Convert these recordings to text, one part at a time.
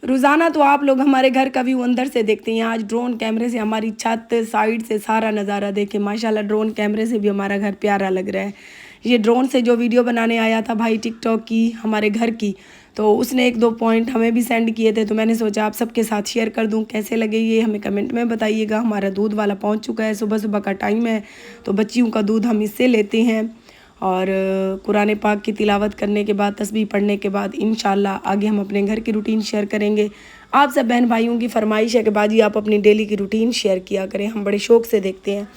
रोज़ाना तो आप लोग हमारे घर का व्यू अंदर से देखते हैं। आज ड्रोन कैमरे से हमारी छत साइड से सारा नज़ारा देखें। माशाल्लाह ड्रोन कैमरे से भी हमारा घर प्यारा लग रहा है। ये ड्रोन से जो वीडियो बनाने आया था भाई टिकटॉक की हमारे घर की, तो उसने 1-2 पॉइंट हमें भी सेंड किए थे, तो मैंने सोचा आप सबके साथ शेयर कर दूं। कैसे लगे ये हमें कमेंट में बताइएगा। हमारा दूध वाला पहुंच चुका है, सुबह सुबह का टाइम है, तो बच्चियों का दूध हम इससे लेते हैं। और कुरान पाक की तिलावत करने के बाद, तस्बीह पढ़ने के बाद इंशाल्लाह आगे हम अपने घर की रूटीन शेयर करेंगे। आप सब बहन भाइयों की फरमाइश है कि बाजी आप अपनी डेली की रूटीन शेयर किया करें, हम बड़े शौक़ से देखते हैं।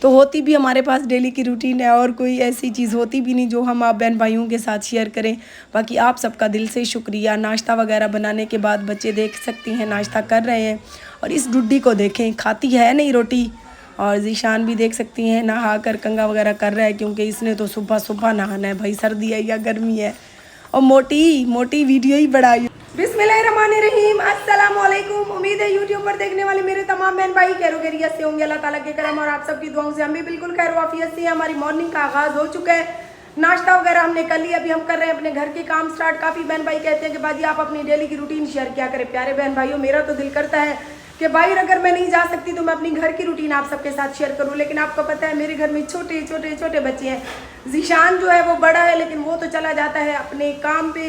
तो होती भी हमारे पास डेली की रूटीन है और कोई ऐसी चीज़ होती भी नहीं जो हम आप बहन भाइयों के साथ शेयर करें। बाकी आप सबका दिल से शुक्रिया। नाश्ता वगैरह बनाने के बाद बच्चे देख सकती हैं नाश्ता कर रहे हैं, और इस डुड्डी को देखें खाती है नहीं रोटी। और ज़ीशान भी देख सकती हैं नहा कर कंगा वगैरह कर रहा है, क्योंकि इसने तो सुबह सुबह नहाना है भाई, सर्दी है या गर्मी है। और मोटी वीडियो ही बढ़ाई। बिस्मिल्लाहिर्रहमानिर्रहीम, अस्सलाम वालेकुम। उम्मीद है यूट्यूब पर देखने वाले मेरे तमाम बहन भाई खैरियत से होंगे। अल्लाह ताला के करम और आप सबकी दुआओं से हम भी बिल्कुल खैर वाफियत से हैं। हमारी मॉर्निंग का आगाज़ हो चुका है, नाश्ता वगैरह हमने कर लिया। अभी हम कर रहे हैं अपने घर के काम स्टार्ट। काफ़ी बहन भाई कहते हैं कि बाजी आप अपनी डेली की रूटीन शेयर किया करें। प्यारे बहन भाइयों, मेरा तो दिल करता है कि बाहर अगर मैं नहीं जा सकती तो मैं अपनी घर की रूटीन आप सबके साथ शेयर करूं, लेकिन आपको पता है मेरे घर में छोटे बच्चे हैं। ज़ीशान जो है वो बड़ा है, लेकिन वो तो चला जाता है अपने काम पे,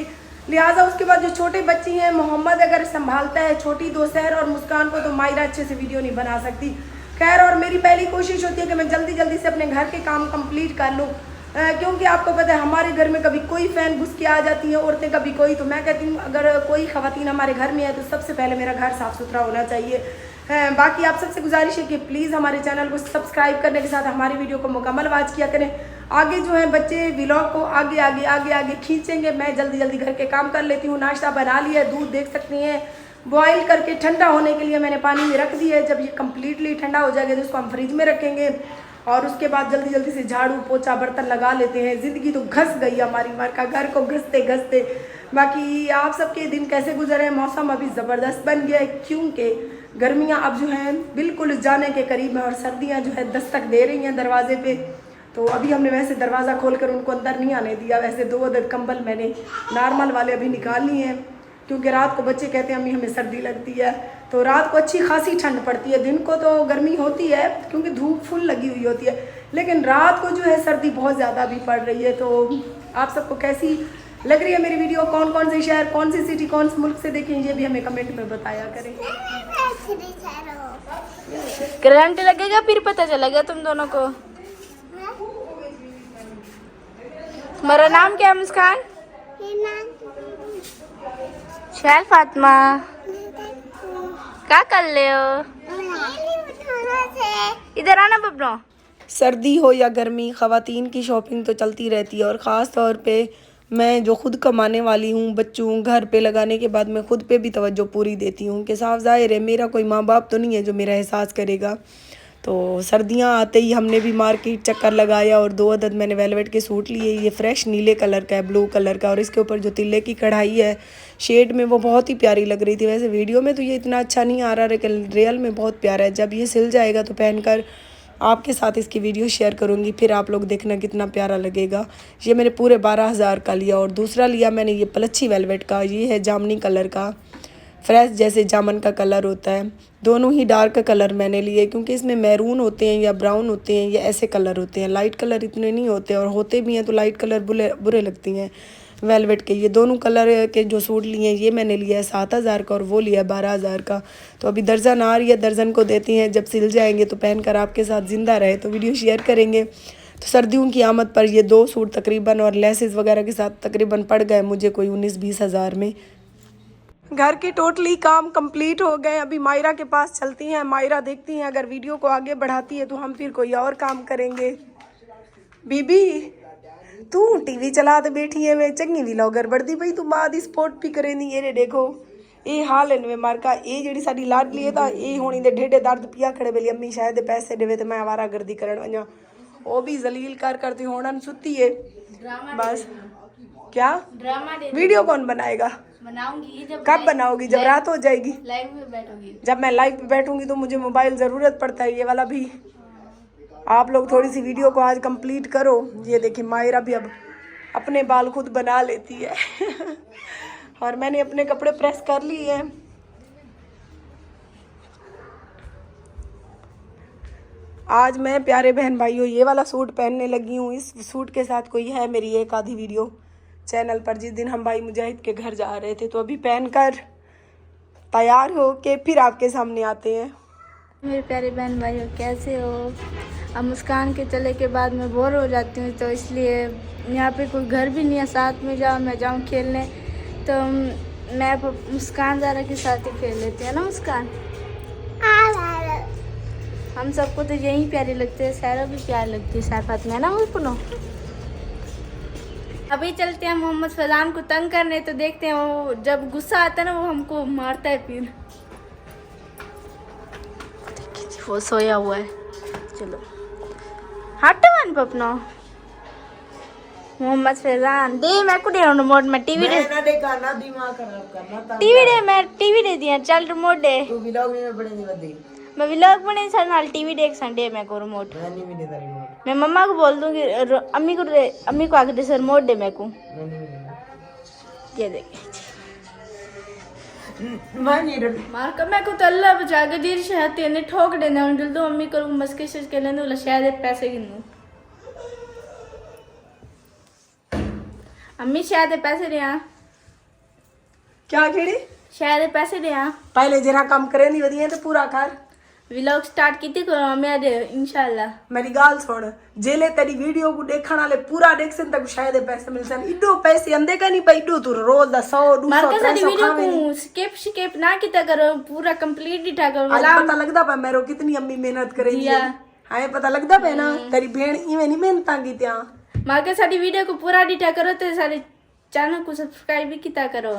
लिहाजा उसके बाद जो छोटे बच्चे हैं मोहम्मद अगर संभालता है छोटी दोसहर और मुस्कान को, तो मायरा अच्छे से वीडियो नहीं बना सकती। खैर, और मेरी पहली कोशिश होती है कि मैं जल्दी से अपने घर के काम कंप्लीट कर लूँ, क्योंकि आपको पता है हमारे घर में कभी कोई फ़ैन घुस के आ जाती है औरतें, कभी कोई। तो मैं कहती हूँ अगर कोई ख़वातीन हमारे घर में है तो सबसे पहले मेरा घर साफ़ सुथरा होना चाहिए। बाकी आप सबसे गुजारिश है कि प्लीज़ हमारे चैनल को सब्सक्राइब करने के साथ हमारी वीडियो को मुकम्मल वॉच किया करें। आगे जो है बच्चे व्लॉग को आगे खींचेंगे। मैं जल्दी घर के काम कर लेती हूँ। नाश्ता बना लिया, दूध देख सकती हैं बॉयल करके ठंडा होने के लिए मैंने पानी में रख दिया है। जब ये कम्प्लीटली ठंडा हो जाएगा तो उसको हम फ्रिज में रखेंगे, और उसके बाद जल्दी से झाड़ू पोछा बर्तन लगा लेते हैं। ज़िंदगी तो घस गई हमारी मार का, घर को घसते। बाकी आप सबके दिन कैसे गुजरे? मौसम अभी ज़बरदस्त बन गया है, क्योंकि गर्मियाँ अब जो हैं बिल्कुल जाने के करीब हैं और सर्दियाँ जो है दस्तक दे रही हैं दरवाजे पे। तो अभी हमने वैसे दरवाज़ा खोलकर उनको अंदर नहीं आने दिया। वैसे 2 अदद कंबल मैंने नॉर्मल वाले अभी निकाल लिए हैं, क्योंकि रात को बच्चे कहते हैं अम्मी हमें सर्दी लगती है। तो रात को अच्छी खासी ठंड पड़ती है, दिन को तो गर्मी होती है क्योंकि धूप फुल लगी हुई होती है, लेकिन रात को जो है सर्दी बहुत ज़्यादा भी पड़ रही है। तो आप सबको कैसी लग रही है मेरी वीडियो? कौन से शहर, कौन सी सिटी, कौन से मुल्क से देखें, ये भी हमें कमेंट में बताया करें। करंट लगेगा फिर पता चलेगा तुम दोनों को। तुम्हारा नाम क्या है मुस्कान? शैल फातिमा, क्या कर ले हो? इधर आना बबनो। सर्दी हो या गर्मी, ख़वातीन की शॉपिंग तो चलती रहती है, और ख़ास तौर पे मैं जो खुद कमाने वाली हूँ, बच्चों घर पे लगाने के बाद मैं खुद पे भी तवज्जो पूरी देती हूँ कि साफ ज़ाहिर है मेरा कोई माँ बाप तो नहीं है जो मेरा एहसास करेगा। तो सर्दियाँ आते ही हमने भी मार्केट चक्कर लगाया, और 2 अदद मैंने वेलवेट के सूट लिए। ये फ्रेश नीले कलर का है, ब्लू कलर का, और इसके ऊपर जो तिल्ले की कढ़ाई है शेड में, वो बहुत ही प्यारी लग रही थी। वैसे वीडियो में तो ये इतना अच्छा नहीं आ रहा, लेकिन रियल में बहुत प्यारा है। जब ये सिल जाएगा तो पहनकर आपके साथ इसकी वीडियो शेयर करूँगी, फिर आप लोग देखना कितना प्यारा लगेगा। ये मैंने पूरे 12,000 का लिया। और दूसरा लिया मैंने ये पलच्छी वेलवेट का, ये है जामनी कलर का, फ्रेश जैसे जामन का कलर होता है। दोनों ही डार्क कलर मैंने लिए, क्योंकि इसमें मैरून होते हैं या ब्राउन होते हैं, ये ऐसे कलर होते हैं। लाइट कलर इतने नहीं होते, और होते भी हैं तो लाइट कलर बुरे लगती हैं वेलवेट के। ये दोनों कलर के जो सूट लिए हैं ये मैंने लिया है 7,000 का, और वो लिया है 12,000 का। तो अभी दर्जन आ रही है, दर्जन को देती हैं। जब सिल जाएंगे तो पहनकर आपके साथ ज़िंदा रहे तो वीडियो शेयर करेंगे। तो सर्दियों की आमद पर ये 2 सूट तकरीबन और लेसेस वगैरह के साथ तकरीबन पड़ गए मुझे कोई 19-20 हज़ार में। घर के टोटली काम कंप्लीट हो गए। अभी मायरा के पास चलती हैं, मायरा देखती हैं अगर वीडियो को आगे बढ़ाती है तो हम फिर कोई और काम करेंगे। बीबी तू टीवी चला तो बैठी है, मैं चंगी व्लॉगर बढ़ती पई, तू बाद स्पोर्ट भी करे नहीं। ये देखो ये हाल है मार का। ये जी साडी लाडली है तो ये होनी दे ढेडे दर्द पिया खड़े बेली अम्मी शायद पैसे देवे तो मैं आवारा गर्दी करन वजा। वो भी जलील करती होना सुती है बस। क्या वीडियो कौन बनाएगा? बनाऊंगी। कब बनाओगी? जब रात हो जाएगी, लाइव में बैठोगी। जब मैं लाइव पे बैठूंगी तो मुझे मोबाइल ज़रूरत पड़ता है, ये वाला भी। आप लोग थोड़ी सी वीडियो को आज कंप्लीट करो। ये देखिए मायरा भी अब अपने बाल खुद बना लेती है और मैंने अपने कपड़े प्रेस कर लिए हैं। आज मैं प्यारे बहन भाइयों ये वाला सूट पहनने लगी हूँ। इस सूट के साथ कोई है मेरी एक आधी वीडियो चैनल पर, जिस दिन हम भाई मुजाहिद के घर जा रहे थे। तो अभी पहनकर तैयार हो के फिर आपके सामने आते हैं। मेरे प्यारे बहन भाइयों, कैसे हो? अब मुस्कान के चले के बाद मैं बोर हो जाती हूँ, तो इसलिए यहाँ पे कोई घर भी नहीं है साथ में जाओ मैं जाऊँ खेलने, तो मैं मुस्कान ज़ारा के साथ ही खेल लेती है ना मुस्कान। हम सबको तो यही प्यारी लगती है, सैरा भी प्यारी लगती है सैफात में ना मुस्कुनो। अभी चलते हैं मोहम्मद फैजान को तंग करने, तो देखते हैं वो जब गुस्सा आता है ना वो हमको मारता है। फिर वो सोया हुआ है, चलो हट वन पपनो। मोहम्मद फैजान दे मैं को दे रिमोट में टीवी दे ना देखा ना दिमाग खराब करना टीवी दे मैं टीवी दे दिया चल रिमोट दे तू व्लॉग में बड़े नहीं बदे मैं व्लॉग बने सर नाल टीवी देख संडे मैं को रिमोट मैं नहीं मिलेगा रिमोट मैं मम्मा को बोल दूंगी अम्मी को आगे दे सर रिमोट दे मैं को मैं नहीं मिलेगा ये देख मैं नहीं मार का मैं को तल्ला बचा के देर शहद तेने ठोक देना हम जल्दी अम्मी को मस्के से के लेने वाला शायद पैसे गिनू अम्मी शायद पैसे दे आ क्या खेड़ी शायद पैसे दे आ पहले जरा कम करे नहीं वधिया तो पूरा कर व्लॉग स्टार्ट की थी मैं दे इंशाल्लाह। मेरी गाल छोड़ जेले तेरी वीडियो को देखण वाले पूरा देख सन तक शायद पैसे मिल सन इडो पैसे अंदे का नहीं पाई इडो तू रोज दा 100 200 मार्का सारी 300 वीडियो खावे को स्किप ना किता करो पूरा कंप्लीट ही ठा करो आज पता लगदा पा मेरो कितनी अम्मी मेहनत करे जिया हां पता लगदा पे ना तेरी भेण इवे नहीं मेहनत की त्या मार्का सारी वीडियो को पूरा डिटा करो तो सारे चैनल को सब्सक्राइब भी किता करो।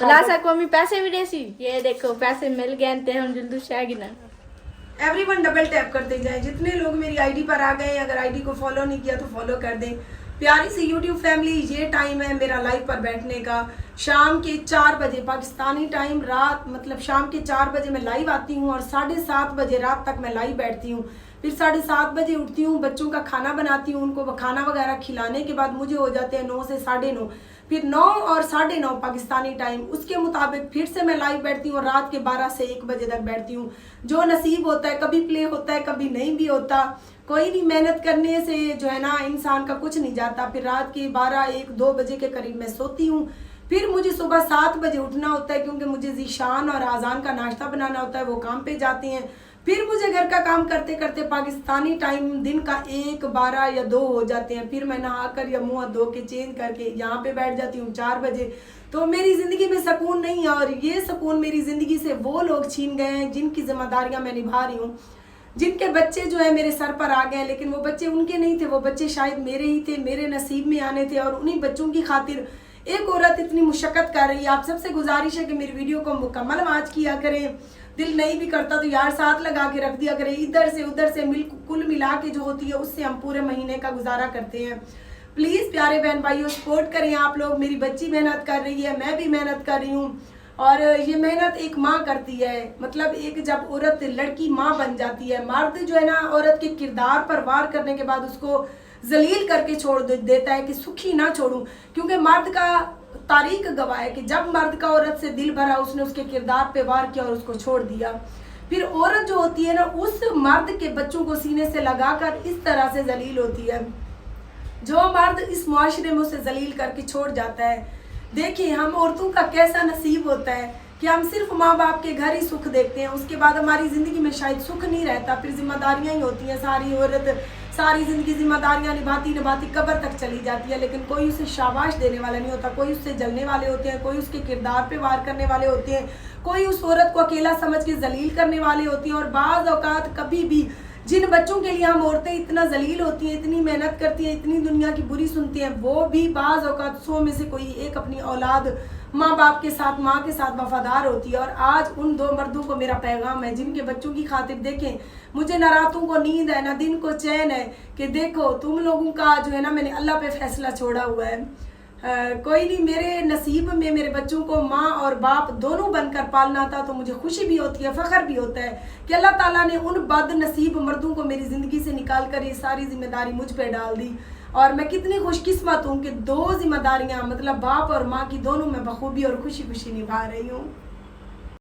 लासा को हमें पैसे भी देसी ये देखो पैसे मिल गए थे हम जल्दी शायगी ना एवरीवन डबल टैप करते जाएं। जितने लोग मेरी आईडी पर आ गए अगर आईडी को फॉलो नहीं किया तो फॉलो कर दें। प्यारी सी यूट्यूब फैमिली, ये टाइम है मेरा लाइव पर बैठने का शाम के 4 बजे पाकिस्तानी टाइम, रात मतलब शाम के 4 बजे मैं लाइव आती हूँ और 7:30 बजे रात तक मैं लाइव बैठती हूँ। फिर 7:30 बजे उठती हूँ, बच्चों का खाना बनाती हूँ, उनको खाना वगैरह खिलाने के बाद मुझे हो जाते हैं 9 से 9:30, फिर 9 और 9:30 पाकिस्तानी टाइम। उसके मुताबिक फिर से मैं लाइव बैठती हूँ और रात के 12 से 1 बजे तक बैठती हूँ। जो नसीब होता है, कभी प्ले होता है कभी नहीं भी होता, कोई नहीं, मेहनत करने से जो है ना इंसान का कुछ नहीं जाता। फिर रात के 12, 1, 2 बजे के करीब मैं सोती हूँ। फिर मुझे सुबह 7 बजे उठना होता है क्योंकि मुझे ज़ीशान और आज़ान का नाश्ता बनाना होता है, वो काम पे जाते हैं। फिर मुझे घर का काम करते करते पाकिस्तानी टाइम दिन का 1, 12 या 2 हो जाते हैं। फिर मैं नहाकर या मुँह धो के चेंज करके यहाँ पे बैठ जाती हूँ 4 बजे। तो मेरी ज़िंदगी में सुकून नहीं है और ये सुकून मेरी ज़िंदगी से वो लोग छीन गए हैं जिनकी जिम्मेदारियाँ मैं निभा रही हूँ, जिनके बच्चे जो है मेरे सर पर आ गए हैं, लेकिन वो बच्चे उनके नहीं थे, वो बच्चे शायद मेरे ही थे, मेरे नसीब में आने थे। और उन्हीं बच्चों की खातिर एक औरत इतनी मुशक्क़त कर रही है। आप सबसे गुजारिश है कि मेरी वीडियो को मुकम्मल वॉच किया करें। दिल नहीं भी करता तो यार साथ लगा के रख दिया करें। इधर से उधर से कुल मिला के जो होती है उससे हम पूरे महीने का गुजारा करते हैं। प्लीज़ प्यारे बहन भाइयों सपोर्ट करें आप लोग। मेरी बच्ची मेहनत कर रही है, मैं भी मेहनत कर रही हूँ और ये मेहनत एक माँ करती है। मतलब एक जब औरत लड़की माँ बन जाती है, मर्द जो है ना औरत के किरदार पर वार करने के बाद उसको जलील करके छोड़ देता है कि सुखी ना छोड़ूं, क्योंकि मर्द का तारीख गवाह है कि जब मर्द का औरत से दिल भरा उसने उसके किरदार पे वार किया और उसको छोड़ दिया। फिर औरत जो होती है ना उस मर्द के बच्चों को सीने से लगाकर इस तरह से जलील होती है। जो मर्द इस मुआशरे में उसे जलील करके छोड़ जाता है, देखिए हम औरतों का कैसा नसीब होता है कि हम सिर्फ माँ बाप के घर ही सुख देखते हैं, उसके बाद हमारी ज़िंदगी में शायद सुख नहीं रहता। फिर जिम्मेदारियाँ ही होती हैं। सारी औरत सारी ज़िंदगी जिम्मेदारियाँ निभाती निभाती कब्र तक चली जाती है, लेकिन कोई उसे शाबाश देने वाला नहीं होता, कोई उससे जलने वाले होते हैं, कोई उसके किरदार पे वार करने वाले होते हैं, कोई उस औरत को अकेला समझ के जलील करने वाले होती हैं। और बाज़ औक़ात कभी भी जिन बच्चों के लिए हम औरतें इतना जलील होती हैं, इतनी मेहनत करती हैं, इतनी दुनिया की बुरी सुनती हैं, वो भी बाज़ औक़ात 100 में से कोई एक अपनी औलाद माँ बाप के साथ, माँ के साथ वफादार होती है। और आज उन 2 मर्दों को मेरा पैगाम है जिनके बच्चों की खातिर देखें मुझे ना रातों को नींद है ना दिन को चैन है कि देखो तुम लोगों का जो है ना मैंने अल्लाह पे फैसला छोड़ा हुआ है। कोई नहीं, मेरे नसीब में मेरे बच्चों को माँ और बाप दोनों बनकर पालना था, तो मुझे खुशी भी होती है, फ़ख्र भी होता है कि अल्लाह ताला ने उन बदनसीब मर्दों को मेरी ज़िंदगी से निकाल कर ये सारी जिम्मेदारी मुझ पे डाल दी। और मैं कितनी खुशकिस्मत हूँ कि 2 जिम्मेदारियाँ मतलब बाप और माँ की दोनों मैं बखूबी और खुशी खुशी निभा रही हूँ।